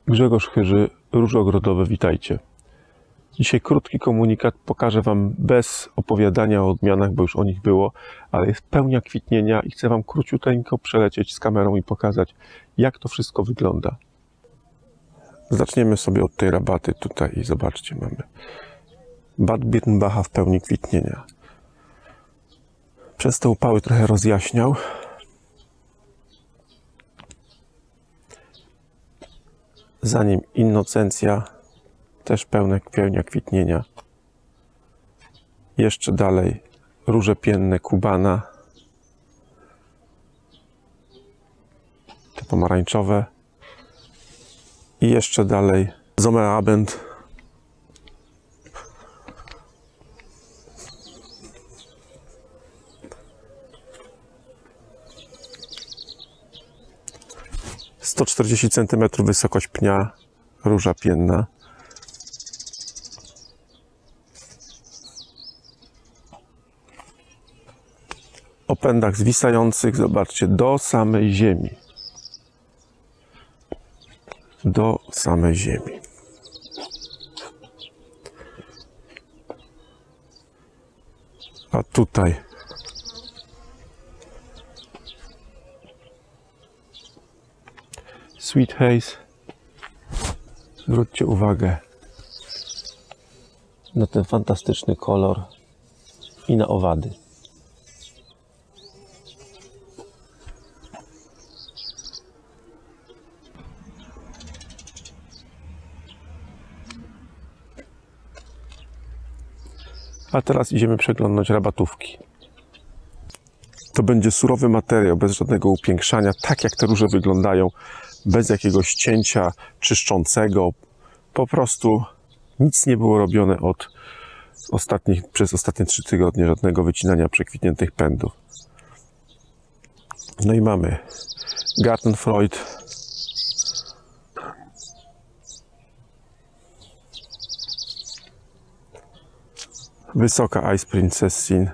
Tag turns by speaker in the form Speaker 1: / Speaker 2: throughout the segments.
Speaker 1: Grzegorz Chyży, Róże Ogrodowe, witajcie. Dzisiaj krótki komunikat, pokażę Wam bez opowiadania o odmianach, bo już o nich było, ale jest pełnia kwitnienia i chcę Wam króciuteńko przelecieć z kamerą i pokazać, jak to wszystko wygląda. Zaczniemy sobie od tej rabaty tutaj i zobaczcie, mamy Bad Birnbacha w pełni kwitnienia. Przez te upały trochę rozjaśniał. Za nim Innocencja, też pełnia kwitnienia. Jeszcze dalej róże pienne Kubana, te pomarańczowe. I jeszcze dalej Sommerabend. - 140 cm wysokość pnia, róża pienna. O pędach zwisających, zobaczcie, do samej ziemi. Do samej ziemi. A tutaj Sweet Haze. Zwróćcie uwagę na ten fantastyczny kolor i na owady. A teraz idziemy przeglądać rabatówki. To będzie surowy materiał, bez żadnego upiększania, tak jak te róże wyglądają, bez jakiegoś cięcia czyszczącego. Po prostu nic nie było robione przez ostatnie 3 tygodnie, żadnego wycinania przekwitniętych pędów. No i mamy Gartenfreud, wysoka Ice Princessin.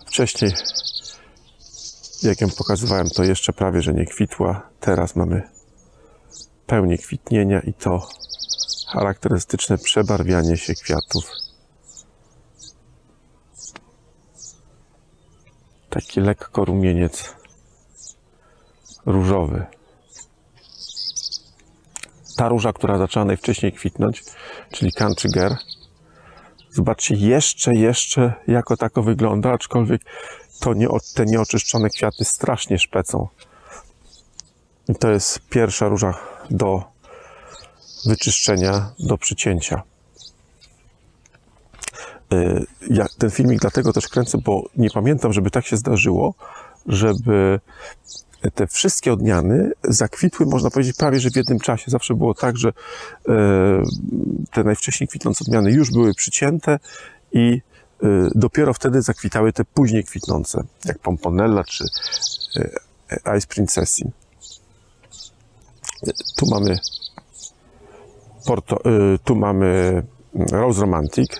Speaker 1: Wcześniej, jak ją pokazywałem, to jeszcze prawie że nie kwitła. Teraz mamy pełnię kwitnienia i to charakterystyczne przebarwianie się kwiatów. Taki lekko rumieniec różowy. Ta róża, która zaczęła najwcześniej kwitnąć, czyli Country Girl. Zobaczcie, jeszcze jako tako wygląda, aczkolwiek te nieoczyszczone kwiaty strasznie szpecą. I to jest pierwsza róża do wyczyszczenia, do przycięcia. Ja ten filmik dlatego też kręcę, bo nie pamiętam, żeby tak się zdarzyło, żeby te wszystkie odmiany zakwitły, można powiedzieć, prawie że w jednym czasie. Zawsze było tak, że te najwcześniej kwitnące odmiany już były przycięte i dopiero wtedy zakwitały te później kwitnące, jak Pomponella czy Ice Princessin. Tu mamy Rose Romantic.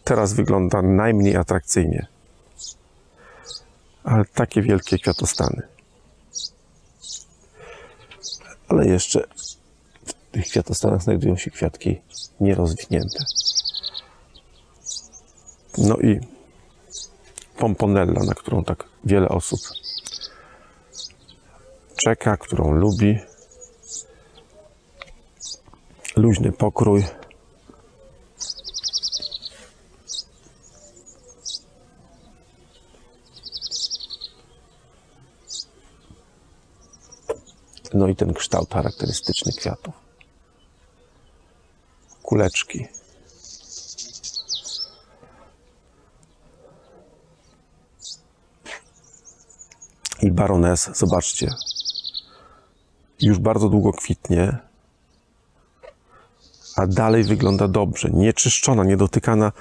Speaker 1: Teraz wygląda najmniej atrakcyjnie. Ale takie wielkie kwiatostany. Ale jeszcze w tych kwiatostanach znajdują się kwiatki nierozwinięte. No i Pomponella, na którą tak wiele osób czeka, którą lubi. Luźny pokrój. No i ten kształt charakterystyczny kwiatów. Kuleczki. I Baroness, zobaczcie, już bardzo długo kwitnie, a dalej wygląda dobrze, nieczyszczona, niedotykana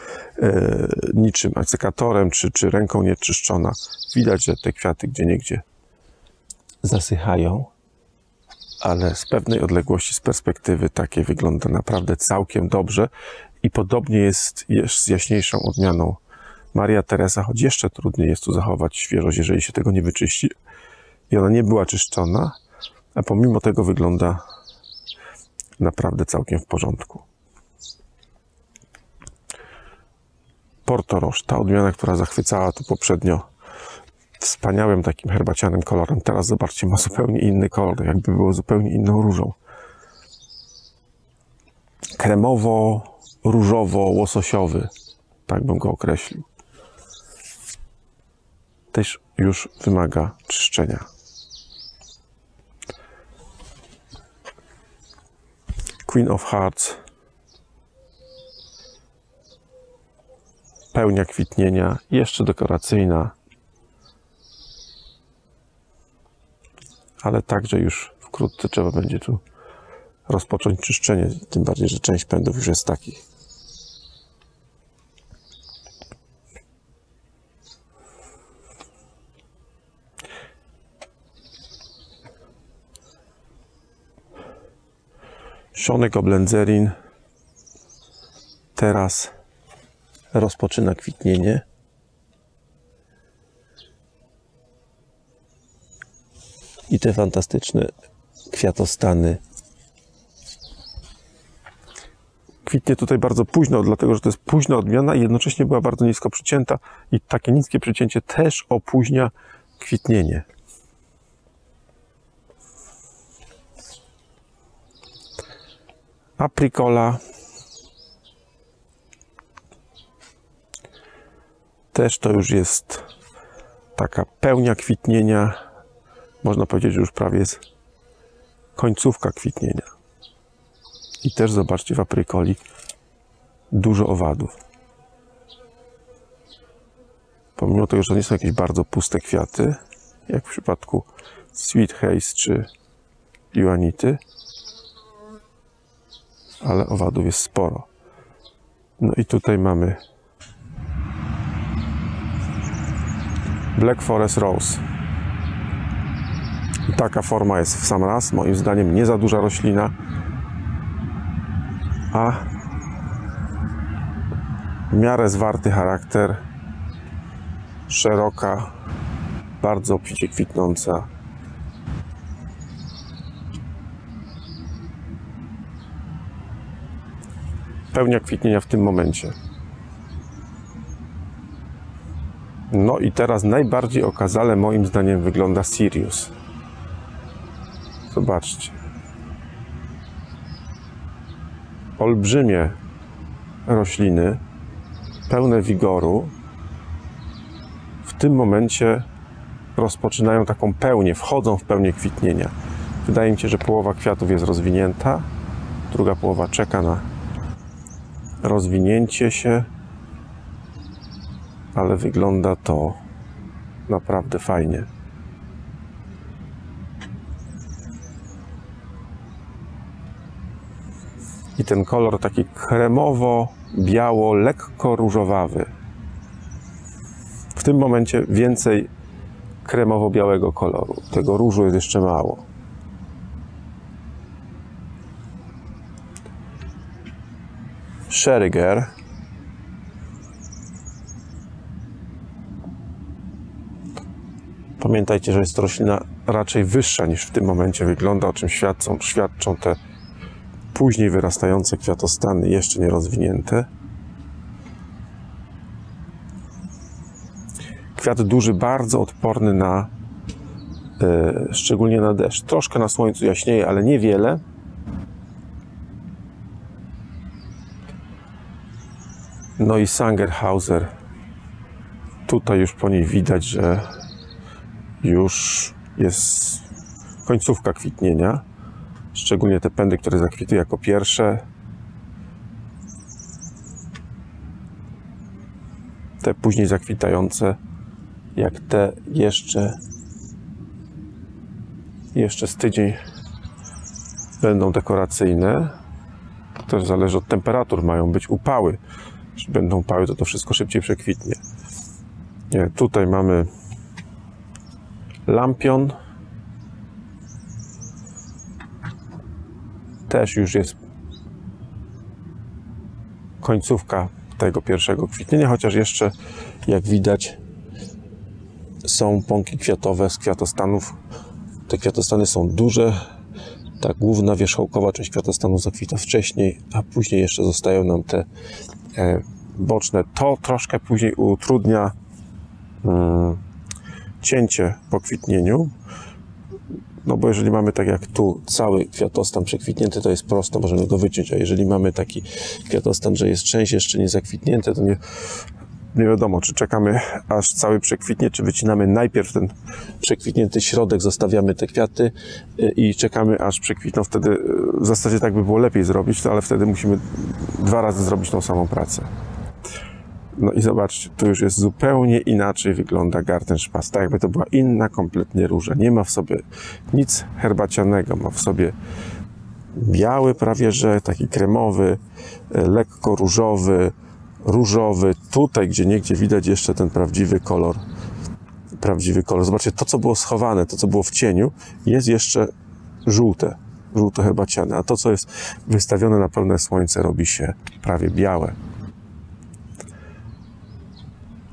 Speaker 1: niczym sekatorem czy ręką nieczyszczona. Widać, że te kwiaty gdzieniegdzie zasychają, ale z pewnej odległości, z perspektywy takiej wygląda naprawdę całkiem dobrze i podobnie jest z jaśniejszą odmianą Maria Teresa, choć jeszcze trudniej jest tu zachować świeżość, jeżeli się tego nie wyczyści. I ona nie była czyszczona, a pomimo tego wygląda naprawdę całkiem w porządku. Portoroż, ta odmiana, która zachwycała tu poprzednio wspaniałym takim herbacianym kolorem. Teraz zobaczcie, ma zupełnie inny kolor, jakby było zupełnie inną różą. Kremowo-różowo-łososiowy, tak bym go określił. Też już wymaga czyszczenia. Queen of Hearts. Pełnia kwitnienia, jeszcze dekoracyjna, ale także już wkrótce trzeba będzie tu rozpocząć czyszczenie, tym bardziej, że część pędów już jest takich. Szonek Oblędzerin teraz rozpoczyna kwitnienie. I te fantastyczne kwiatostany. Kwitnie tutaj bardzo późno, dlatego że to jest późna odmiana i jednocześnie była bardzo nisko przycięta i takie niskie przycięcie też opóźnia kwitnienie. Apricola też to już jest taka pełnia kwitnienia. Można powiedzieć, że już prawie jest końcówka kwitnienia. I też zobaczcie, w aprykoli dużo owadów. Pomimo tego, że to nie są jakieś bardzo puste kwiaty, jak w przypadku Sweet Haze czy Juanity, ale owadów jest sporo. No i tutaj mamy Black Forest Rose. I taka forma jest w sam raz, moim zdaniem nie za duża roślina, a w miarę zwarty charakter, szeroka, bardzo obficie kwitnąca. Pełnia kwitnienia w tym momencie. No i teraz najbardziej okazale moim zdaniem wygląda Sirius. Zobaczcie. Olbrzymie rośliny, pełne wigoru, w tym momencie rozpoczynają taką pełnię, wchodzą w pełnię kwitnienia. Wydaje mi się, że połowa kwiatów jest rozwinięta, druga połowa czeka na rozwinięcie się, ale wygląda to naprawdę fajnie. I ten kolor taki kremowo-biało, lekko różowawy. W tym momencie więcej kremowo-białego koloru. Tego różu jest jeszcze mało. Sherriger. Pamiętajcie, że jest to roślina raczej wyższa niż w tym momencie wygląda, o czym świadczą te później wyrastające kwiatostany, jeszcze nie rozwinięte. Kwiat duży, bardzo odporny na szczególnie na deszcz. Troszkę na słońcu jaśnieje, ale niewiele. No i Sangerhauser. Tutaj już po niej widać, że już jest końcówka kwitnienia. Szczególnie te pędy, które zakwitują jako pierwsze. Te później zakwitające, jak te jeszcze z tydzień będą dekoracyjne. To też zależy od temperatur. Mają być upały. Jeśli będą upały, to wszystko szybciej przekwitnie. Nie, tutaj mamy Lampion. Też już jest końcówka tego pierwszego kwitnienia, chociaż jeszcze, jak widać, są pąki kwiatowe z kwiatostanów. Te kwiatostany są duże, ta główna wierzchołkowa część kwiatostanu zakwita wcześniej, a później jeszcze zostają nam te boczne. To troszkę później utrudnia cięcie po kwitnieniu, no bo jeżeli mamy tak jak tu cały kwiatostan przekwitnięty, to jest prosto, możemy go wyciąć, a jeżeli mamy taki kwiatostan, że jest część jeszcze nie zakwitnięte, to nie wiadomo, czy czekamy aż cały przekwitnie, czy wycinamy najpierw ten przekwitnięty środek, zostawiamy te kwiaty i czekamy aż przekwitną. Wtedy w zasadzie tak by było lepiej zrobić, ale wtedy musimy 2 razy zrobić tą samą pracę. No i zobaczcie, tu już jest zupełnie inaczej wygląda Gartenspatz, tak jakby to była inna kompletnie róża. Nie ma w sobie nic herbacianego, ma w sobie biały prawie, że taki kremowy, lekko różowy, tutaj gdzieniegdzie widać jeszcze ten prawdziwy kolor. Zobaczcie, to co było schowane, to co było w cieniu, jest jeszcze żółte herbaciane, a to co jest wystawione na pełne słońce robi się prawie białe.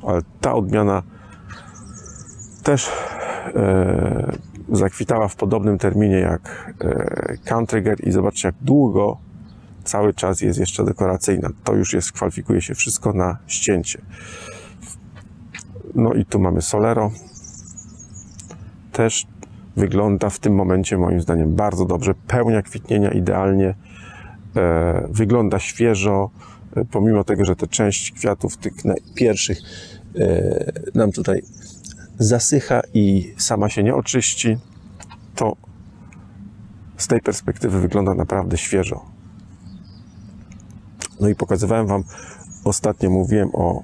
Speaker 1: Ale ta odmiana też zakwitała w podobnym terminie jak Country Girl i zobaczcie, jak długo cały czas jest jeszcze dekoracyjna. To już kwalifikuje się wszystko na ścięcie. No i tu mamy Solero. Też wygląda w tym momencie moim zdaniem bardzo dobrze. Pełnia kwitnienia idealnie. Wygląda świeżo. Pomimo tego, że ta część kwiatów tych pierwszych nam tutaj zasycha i sama się nie oczyści, to z tej perspektywy wygląda naprawdę świeżo. No i pokazywałem Wam, ostatnio mówiłem o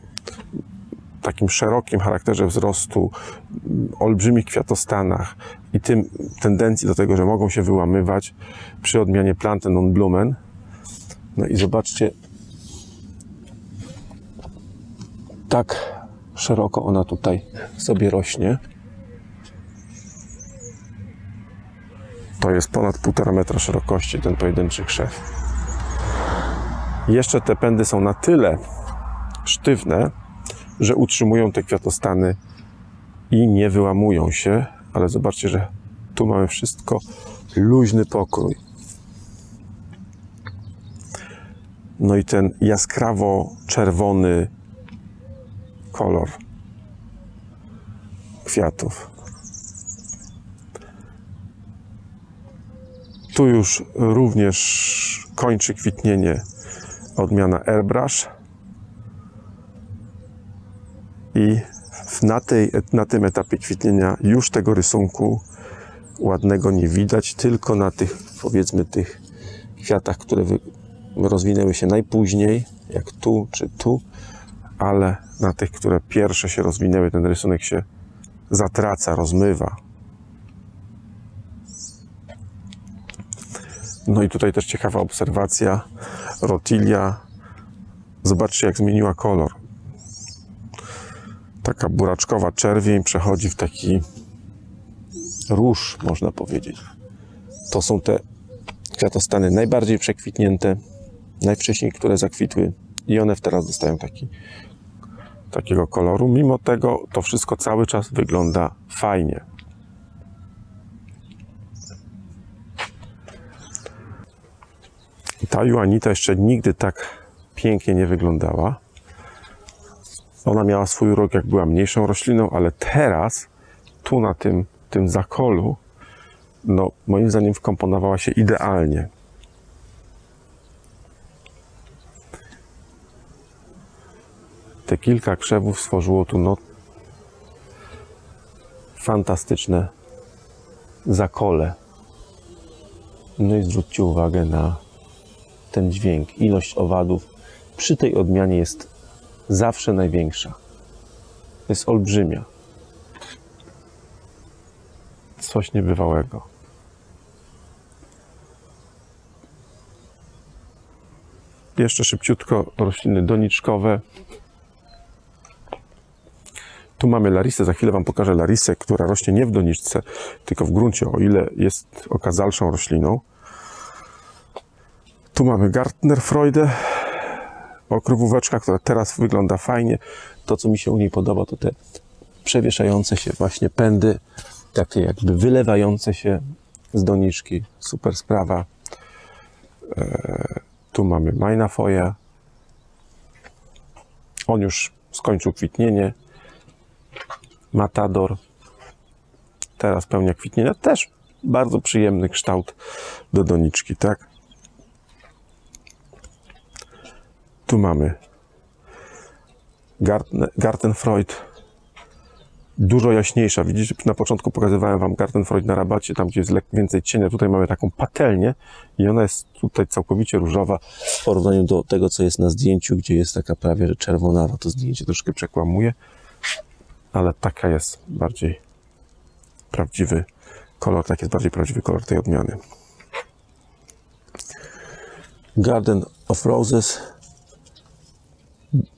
Speaker 1: takim szerokim charakterze wzrostu, olbrzymich kwiatostanach i tym tendencji do tego, że mogą się wyłamywać przy odmianie Planten und Blumen. No i zobaczcie, tak szeroko ona tutaj sobie rośnie. To jest ponad 1,5 metra szerokości ten pojedynczy krzew. Jeszcze te pędy są na tyle sztywne, że utrzymują te kwiatostany i nie wyłamują się, ale zobaczcie, że tu mamy wszystko luźny pokrój. No i ten jaskrawo czerwony kolor kwiatów. Tu już również kończy kwitnienie odmiana Airbrush i na tym etapie kwitnienia już tego rysunku ładnego nie widać, tylko na tych, powiedzmy, tych kwiatach, które rozwinęły się najpóźniej, jak tu czy tu, ale na tych, które pierwsze się rozwinęły, ten rysunek się zatraca, rozmywa. No i tutaj też ciekawa obserwacja. Rotilia. Zobaczcie, jak zmieniła kolor. Taka buraczkowa czerwień przechodzi w taki róż, można powiedzieć. To są te kwiatostany najbardziej przekwitnięte, najwcześniej, które zakwitły i one teraz dostają takiego koloru. Mimo tego to wszystko cały czas wygląda fajnie. Ta Juanita jeszcze nigdy tak pięknie nie wyglądała. Ona miała swój urok, jak była mniejszą rośliną, ale teraz tu na tym zakolu, no moim zdaniem wkomponowała się idealnie. Te kilka krzewów stworzyło tu no fantastyczne zakole. No i zwróćcie uwagę na ten dźwięk. Ilość owadów przy tej odmianie jest zawsze największa. Jest olbrzymia. Coś niebywałego. Jeszcze szybciutko rośliny doniczkowe. Tu mamy Larisę, za chwilę Wam pokażę Larisę, która rośnie nie w doniczce, tylko w gruncie, o ile jest okazalszą rośliną. Tu mamy Gartnerfreude, okrywóweczka, która teraz wygląda fajnie. To, co mi się u niej podoba, to te przewieszające się właśnie pędy, takie jakby wylewające się z doniczki, super sprawa. Tu mamy Maynafoje. On już skończył kwitnienie. Matador. Teraz pełnia kwitnienia. Też bardzo przyjemny kształt do doniczki, tak? Tu mamy Gartenfreud. Dużo jaśniejsza. Widzicie, na początku pokazywałem wam Gartenfreud na rabacie, tam gdzie jest więcej cienia. Tutaj mamy taką patelnię i ona jest tutaj całkowicie różowa w porównaniu do tego, co jest na zdjęciu, gdzie jest taka prawie że czerwonawa. To zdjęcie troszkę przekłamuje, ale taka jest bardziej prawdziwy kolor, tak jest bardziej prawdziwy kolor tej odmiany. Garden of Roses.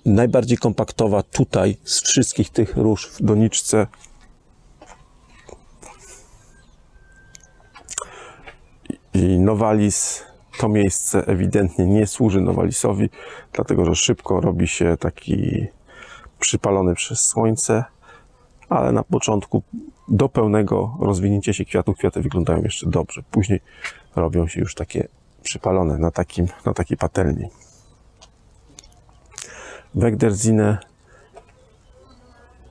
Speaker 1: Najbardziej kompaktowa tutaj z wszystkich tych róż w doniczce. I Novalis, to miejsce ewidentnie nie służy Novalisowi, dlatego że szybko robi się taki przypalony przez słońce, ale na początku do pełnego rozwinięcia się kwiatów kwiaty wyglądają jeszcze dobrze. Później robią się już takie przypalone na takiej patelni. Wegderzine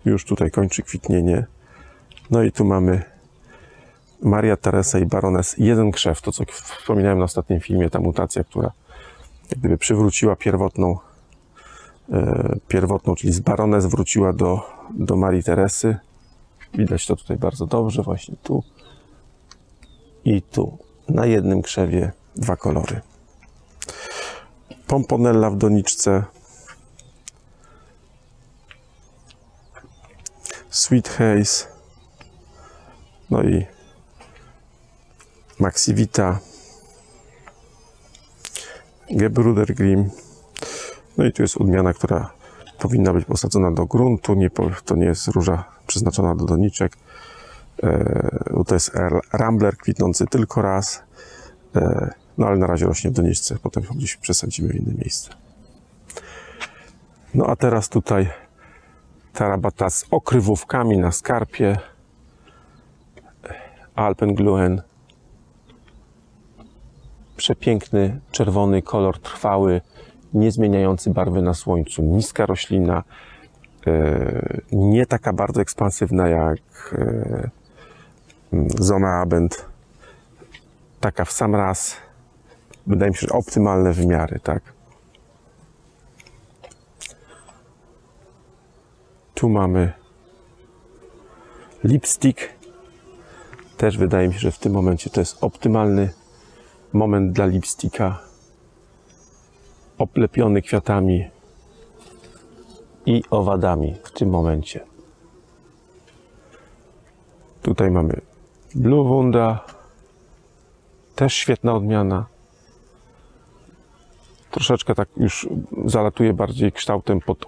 Speaker 1: już tutaj kończy kwitnienie. No i tu mamy Maria Teresa i Baroness. Jeden krzew, to co wspominałem na ostatnim filmie, ta mutacja, która jak gdyby przywróciła pierwotną, czyli z Baroness wróciła do Marii Teresy. Widać to tutaj bardzo dobrze, właśnie tu i tu. Na jednym krzewie dwa kolory. Pomponella w doniczce. Sweet Haze, no i Maxivita, Gebrüder Grimm. No i tu jest odmiana, która powinna być posadzona do gruntu. To nie jest róża przeznaczona do doniczek. To jest Rambler kwitnący tylko raz. No ale na razie rośnie w doniczce. Potem gdzieś przesadzimy w inne miejsce. No a teraz tutaj ta rabata z okrywówkami na skarpie. Alpenglühen. Przepiękny, czerwony kolor, trwały, nie zmieniający barwy na słońcu. Niska roślina. Nie taka bardzo ekspansywna jak Zona Abend. Taka w sam raz. Wydaje mi się, że optymalne wymiary, tak? Tu mamy lipstick. Też wydaje mi się, że w tym momencie to jest optymalny moment dla lipsticka. Oplepiony kwiatami i owadami w tym momencie. Tutaj mamy Blue Wunda. Też świetna odmiana. Troszeczkę tak już zalatuje bardziej kształtem pod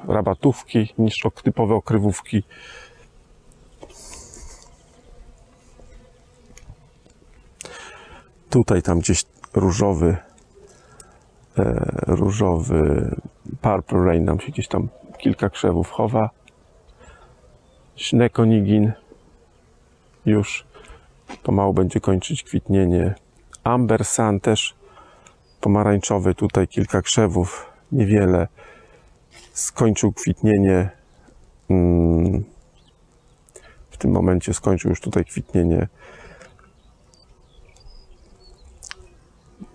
Speaker 1: rabatówki niż typowe okrywówki. Tutaj tam gdzieś różowy Purple Rain nam się gdzieś tam kilka krzewów chowa. Schneekonigin już pomału będzie kończyć kwitnienie. Amber Sun też pomarańczowy, tutaj kilka krzewów, niewiele. Skończył kwitnienie. W tym momencie skończył już tutaj kwitnienie.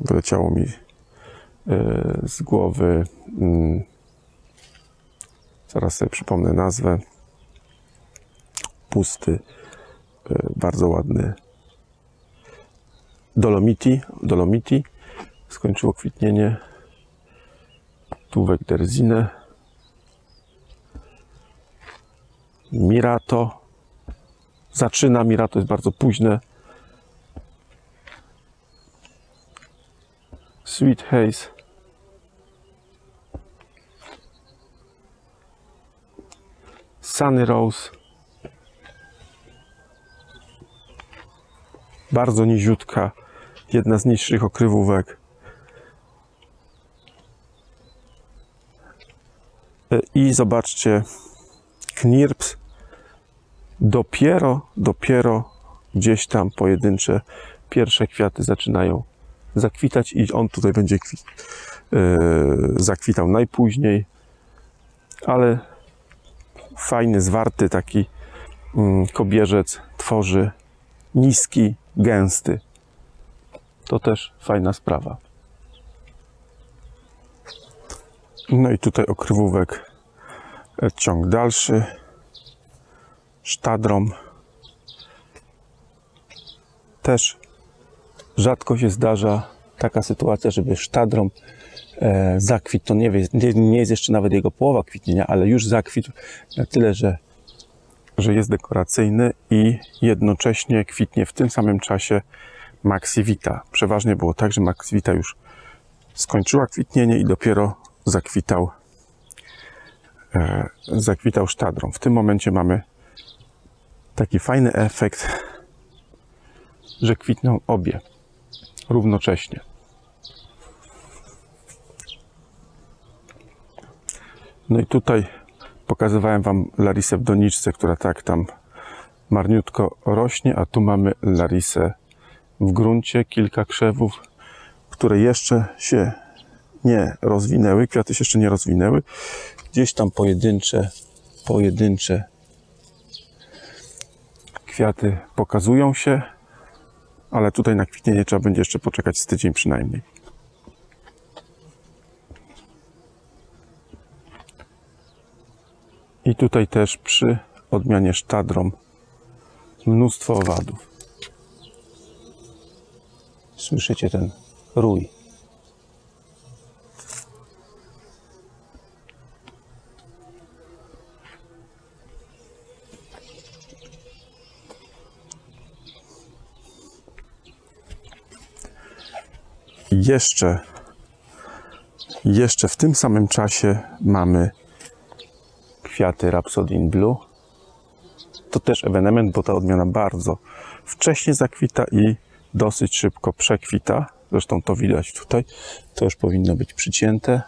Speaker 1: Wyleciało mi z głowy. Zaraz sobie przypomnę nazwę. Pusty, bardzo ładny. Dolomiti. Skończyło kwitnienie. Tu Wegderzine. Mirato. Zaczyna. Mirato jest bardzo późne. Sweet Haze. Sunny Rose. Bardzo niziutka. Jedna z niższych okrywówek. I zobaczcie, Knirps dopiero gdzieś tam pojedyncze pierwsze kwiaty zaczynają zakwitać i on tutaj będzie zakwitał najpóźniej, ale fajny, zwarty taki kobierzec tworzy niski, gęsty. To też fajna sprawa. No i tutaj okrywówek, ciąg dalszy, sztadrom. Też rzadko się zdarza taka sytuacja, żeby sztadrom zakwitł. To nie jest jeszcze nawet jego połowa kwitnienia, ale już zakwitł na tyle, że jest dekoracyjny i jednocześnie kwitnie w tym samym czasie Maxi Vita. Przeważnie było tak, że Maxi Vita już skończyła kwitnienie i dopiero zakwitał sztadrom. W tym momencie mamy taki fajny efekt, że kwitną obie równocześnie. No i tutaj pokazywałem Wam Larisę w doniczce, która tak tam marniutko rośnie, a tu mamy Larisę w gruncie, kilka krzewów, które jeszcze się nie rozwinęły, kwiaty się jeszcze nie rozwinęły. Gdzieś tam pojedyncze kwiaty pokazują się, ale tutaj na kwitnienie trzeba będzie jeszcze poczekać z tydzień przynajmniej. I tutaj też przy odmianie sztadrom mnóstwo owadów. Słyszycie ten rój. Jeszcze w tym samym czasie mamy kwiaty Rhapsody in Blue. To też ewenement, bo ta odmiana bardzo wcześnie zakwita i dosyć szybko przekwita. Zresztą to widać tutaj. To już powinno być przycięte.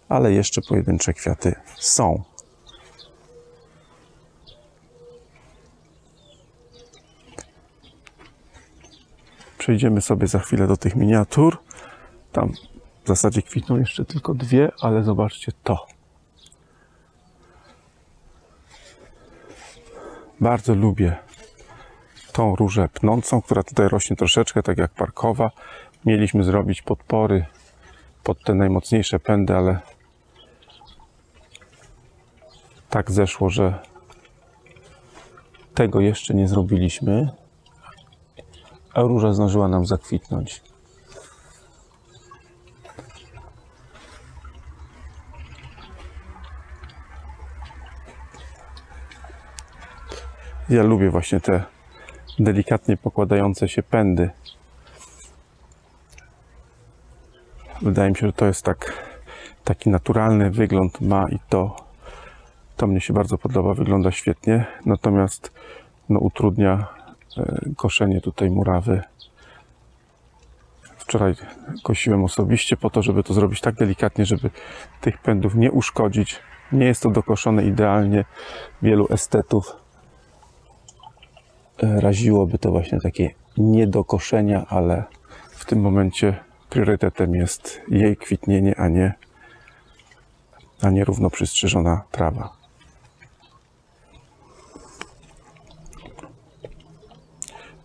Speaker 1: Ale jeszcze pojedyncze kwiaty są. Przejdziemy sobie za chwilę do tych miniatur. Tam w zasadzie kwitną jeszcze tylko dwie, ale zobaczcie to. Bardzo lubię tą różę pnącą, która tutaj rośnie troszeczkę tak jak parkowa. Mieliśmy zrobić podpory pod te najmocniejsze pędy, ale tak zeszło, że tego jeszcze nie zrobiliśmy, a róża zdążyła nam zakwitnąć. Ja lubię właśnie te delikatnie pokładające się pędy. Wydaje mi się, że to jest taki naturalny wygląd ma i to mnie się bardzo podoba, wygląda świetnie. Natomiast no, utrudnia koszenie tutaj murawy. Wczoraj kosiłem osobiście po to, żeby to zrobić tak delikatnie, żeby tych pędów nie uszkodzić. Nie jest to dokoszone idealnie. Wielu estetów raziłoby to właśnie takie niedokoszenia, ale w tym momencie priorytetem jest jej kwitnienie, a nie równo przystrzyżona trawa.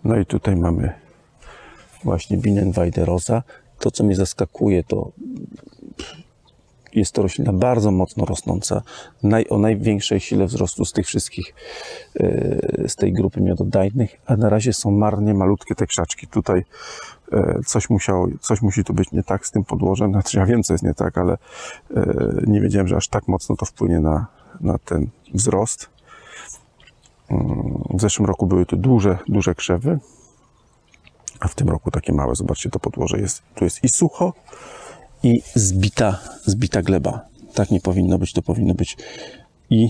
Speaker 1: No i tutaj mamy właśnie Bienenweide Rosa. To, co mnie zaskakuje, to jest to roślina bardzo mocno rosnąca, o największej sile wzrostu z tych wszystkich, z tej grupy miododajnych, a na razie są marnie malutkie te krzaczki. Tutaj coś musi tu być nie tak z tym podłożem. Znaczy, ja wiem, co jest nie tak, ale nie wiedziałem, że aż tak mocno to wpłynie na ten wzrost. W zeszłym roku były tu duże krzewy, a w tym roku takie małe. Zobaczcie, to podłoże jest. Tu jest i sucho, i zbita gleba. Tak nie powinno być. To powinno być i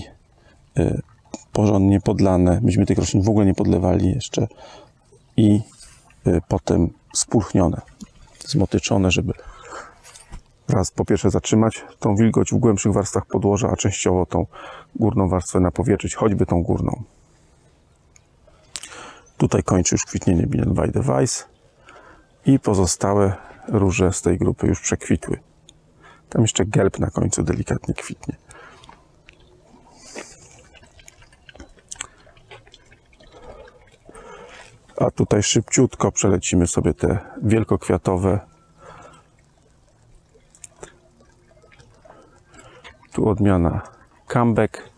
Speaker 1: porządnie podlane. Myśmy tych roślin w ogóle nie podlewali jeszcze. I potem spulchnione, zmotyczone, żeby raz po pierwsze zatrzymać tą wilgoć w głębszych warstwach podłoża, a częściowo tą górną warstwę napowietrzyć, choćby tą górną. Tutaj kończy już kwitnienie Bienenweide-Weiß i pozostałe róże z tej grupy już przekwitły. Tam jeszcze gelb na końcu delikatnie kwitnie. A tutaj szybciutko przelecimy sobie te wielkokwiatowe. Tu odmiana Comeback,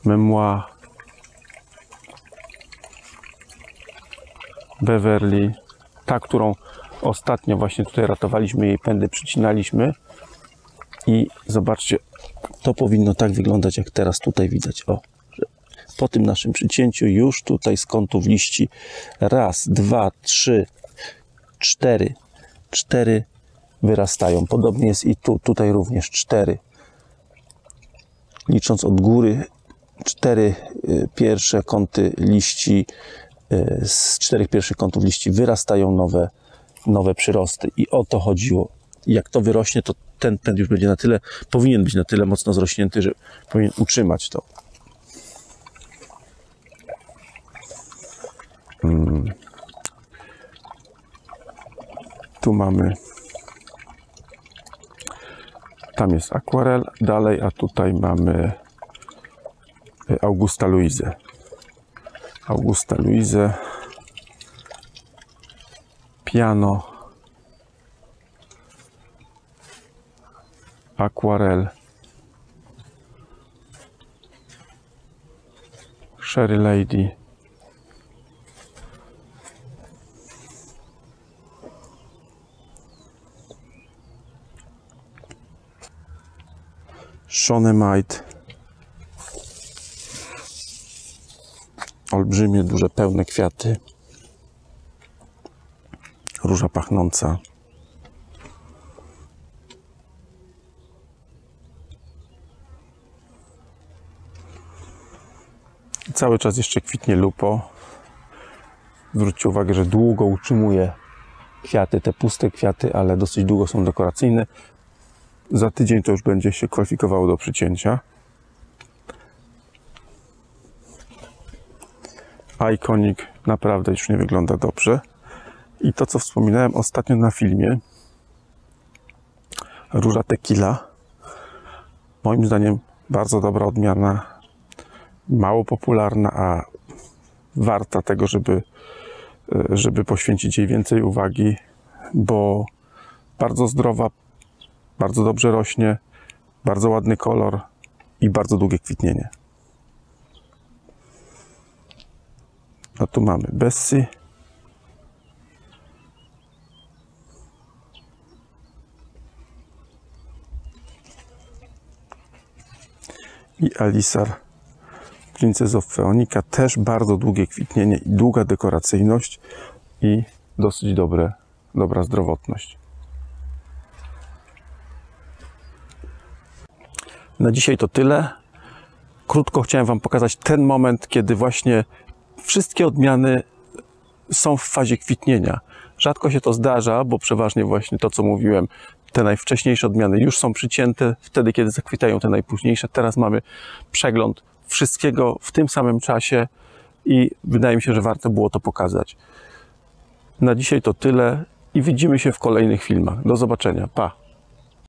Speaker 1: Memoir, Beverly, ta, którą ostatnio właśnie tutaj ratowaliśmy, jej pędy przycinaliśmy i zobaczcie, to powinno tak wyglądać, jak teraz tutaj widać. O, że po tym naszym przycięciu już tutaj z kątów liści raz, dwa, trzy, cztery wyrastają. Podobnie jest i tu, tutaj również 4. Licząc od góry, 4 pierwsze kąty liści, z 4 pierwszych kątów liści wyrastają nowe przyrosty. I o to chodziło. Jak to wyrośnie, to ten pęd już będzie powinien być na tyle mocno zrośnięty, że powinien utrzymać to. Tu mamy, tam jest akwarel dalej, a tutaj mamy Augusta Louise. Augusta Louise, piano, akwarel, Sherry Lady, Schoenemite, olbrzymie, duże, pełne kwiaty, róża pachnąca, cały czas jeszcze kwitnie Lupo. Zwróćcie uwagę, że długo utrzymuje kwiaty, te puste kwiaty, ale dosyć długo są dekoracyjne. Za tydzień to już będzie się kwalifikowało do przycięcia. Iconic naprawdę już nie wygląda dobrze. I to, co wspominałem ostatnio na filmie, róża Tequila, moim zdaniem bardzo dobra odmiana, mało popularna, a warta tego, żeby poświęcić jej więcej uwagi, bo bardzo zdrowa, bardzo dobrze rośnie, bardzo ładny kolor i bardzo długie kwitnienie. A tu mamy Bessie, i Alisar Princess of Feonica, też bardzo długie kwitnienie i długa dekoracyjność i dosyć dobra zdrowotność. Na dzisiaj to tyle. Krótko chciałem Wam pokazać ten moment, kiedy właśnie wszystkie odmiany są w fazie kwitnienia. Rzadko się to zdarza, bo przeważnie właśnie to, co mówiłem, te najwcześniejsze odmiany już są przycięte wtedy, kiedy zakwitają te najpóźniejsze. Teraz mamy przegląd wszystkiego w tym samym czasie i wydaje mi się, że warto było to pokazać. Na dzisiaj to tyle i widzimy się w kolejnych filmach. Do zobaczenia. Pa!